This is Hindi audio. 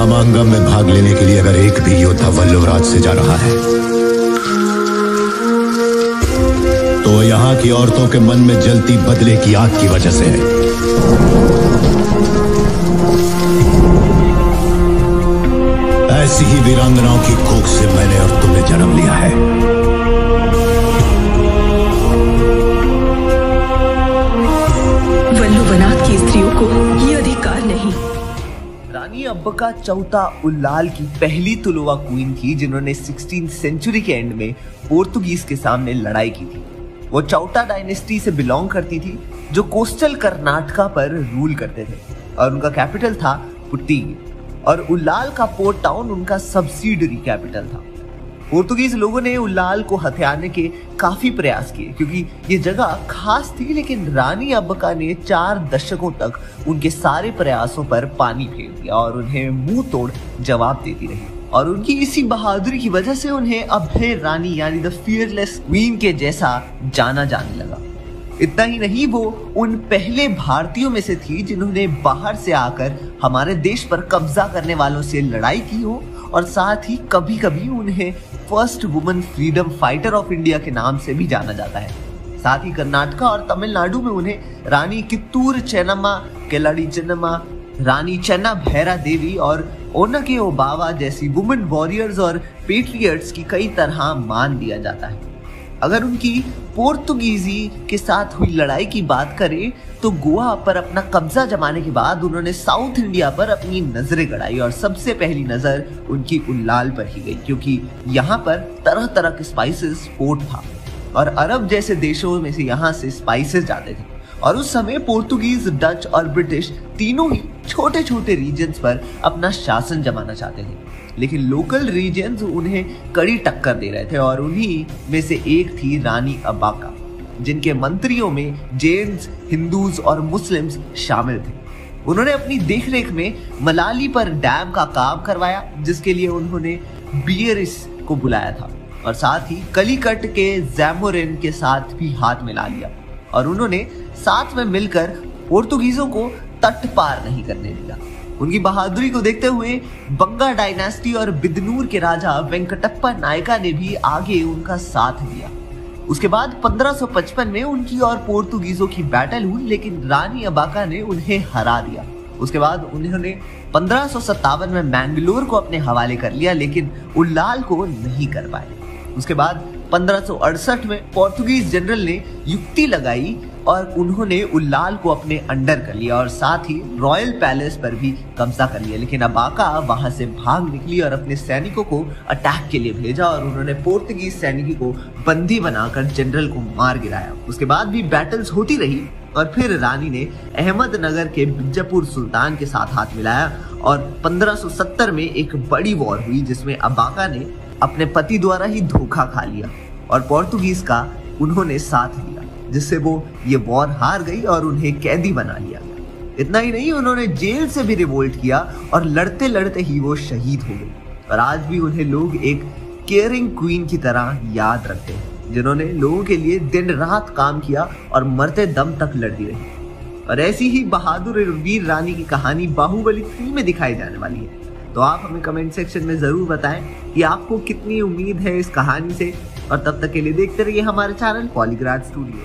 समांगम में भाग लेने के लिए अगर एक भी योद्धा वल्लभराज से जा रहा है तो यहाँ की औरतों के मन में जलती बदले की आग की वजह से है। ऐसी ही वीरांगनाओं की कोख से मैंने और तुमने जन्म लिया है। वल्लभनाथ की स्त्रियों को ये अधिकार नहीं। रानी अब्बका चौथा उल्लाल की पहली तुलुवा क्वीन थी जिन्होंने 16th सेंचुरी के एंड में पोर्तुगीज के सामने लड़ाई की थी। वो चौटा डायनेस्टी से बिलोंग करती थी जो कोस्टल कर्नाटका पर रूल करते थे और उनका कैपिटल था पुट्टिगी और उल्लाल का पोर्ट टाउन उनका सब्सिडरी कैपिटल था। पोर्तुगीज लोगों ने उल्लाल को हथियाने के काफी प्रयास किए क्योंकि ये जगह खास थी, लेकिन रानी अब्बका ने 4 दशकों तक उनके सारे प्रयासों पर पानी फेर दिया और उन्हें मुंह तोड़ जवाब देती रही और उनकी इसी बहादुरी की वजह से उन्हें अभय रानी यानी द फियरलेस क्वीन के जैसा जाना जाने लगा। इतना ही नहीं, वो उन पहले भारतीयों में से थी जिन्होंने बाहर से आकर हमारे देश पर कब्जा करने वालों से लड़ाई की हो और साथ ही कभी कभी उन्हें first woman freedom fighter of India के नाम से भी जाना जाता है। साथ ही कर्नाटका और तमिलनाडु में उन्हें रानी कित्तूर चेन्नम्मा, केलाड़ी चेन्नम्मा, रानी चन्ना भैरा देवी और ओनके ओबावा जैसी वुमेन वॉरियर्स और पेट्रियट्स की कई तरह मान दिया जाता है। अगर उनकी पोर्तुगीजी के साथ हुई लड़ाई की बात करें तो गोवा पर अपना कब्जा जमाने के बाद उन्होंने साउथ इंडिया पर अपनी नजरें गड़ाई और सबसे पहली नजर उनकी उल्लाल पर ही गई क्योंकि यहाँ पर तरह तरह के स्पाइसेस पोर्ट था और अरब जैसे देशों में से यहाँ से स्पाइसेस जाते थे और उस समय पोर्तुगीज, डच और ब्रिटिश तीनों ही छोटे छोटे रीजन्स पर अपना शासन जमाना चाहते थे, लेकिन लोकल रीजन्स उन्हें कड़ी टक्कर दे रहे थे और उन्हीं में से एक थी रानी अब्बका जिनके मंत्रियों में जैन्स, हिंदूज और मुस्लिम्स शामिल थे। उन्होंने अपनी देखरेख में मलाली पर डैम का काम करवाया जिसके लिए उन्होंने बियरिस को बुलाया था और साथ ही कलिकट के जैमोरिन के साथ भी हाथ मिला लिया और उन्होंने साथ में मिलकर पोर्तुगीजों को तट पार नहीं करने दिया। उनकी बहादुरी को देखते हुए बंगा डायनेस्टी और बिदनूर के राजा वेंकटप्पा नायका ने भी आगे उनका साथ दिया। उसके बाद 1555 में उनकी और पोर्तुगीजों की बैटल हुई, लेकिन रानी अब्बका ने उन्हें हरा दिया। उसके बाद उन्होंने 1557 में मैंगलोर को अपने हवाले कर लिया, लेकिन उल्लाल को नहीं कर पाए। उसके बाद 1568 में पोर्तुगीज जनरल ने युक्ति लगाई और उन्होंने उल्लाल को अपने अंडर कर लिया और साथ ही रॉयल पैलेस पर भी कब्जा कर लिया, लेकिन अब्बका वहां से भाग निकली और अपने सैनिकों को अटैक के लिए भेजा और उन्होंने पोर्तुगीज सैनिकों को बंदी बनाकर जनरल को मार गिराया। उसके बाद भी बैटल्स होती रही और फिर रानी ने अहमदनगर के बिजापुर सुल्तान के साथ हाथ मिलाया और 1570 में एक बड़ी वॉर हुई जिसमें अब्बका ने अपने पति द्वारा ही धोखा खा लिया और पोर्तुगीज का उन्होंने साथ दिया, जिससे वो ये वॉर हार गई और उन्हें कैदी बना लिया गया। इतना ही नहीं, उन्होंने जेल से भी रिवोल्ट किया और लड़ते लड़ते ही वो शहीद हो गई और आज भी उन्हें लोग एक केयरिंग क्वीन की तरह याद रखते हैं जिन्होंने लोगों के लिए दिन रात काम किया और मरते दम तक लड़ती रही। और ऐसी ही बहादुर वीर रानी की कहानी बाहुबली 3 में दिखाई जाने वाली है। तो आप हमें कमेंट सेक्शन में जरूर बताएं कि आपको कितनी उम्मीद है इस कहानी से और तब तक के लिए देखते रहिए हमारे चैनल पॉलीग्राफ स्टूडियो।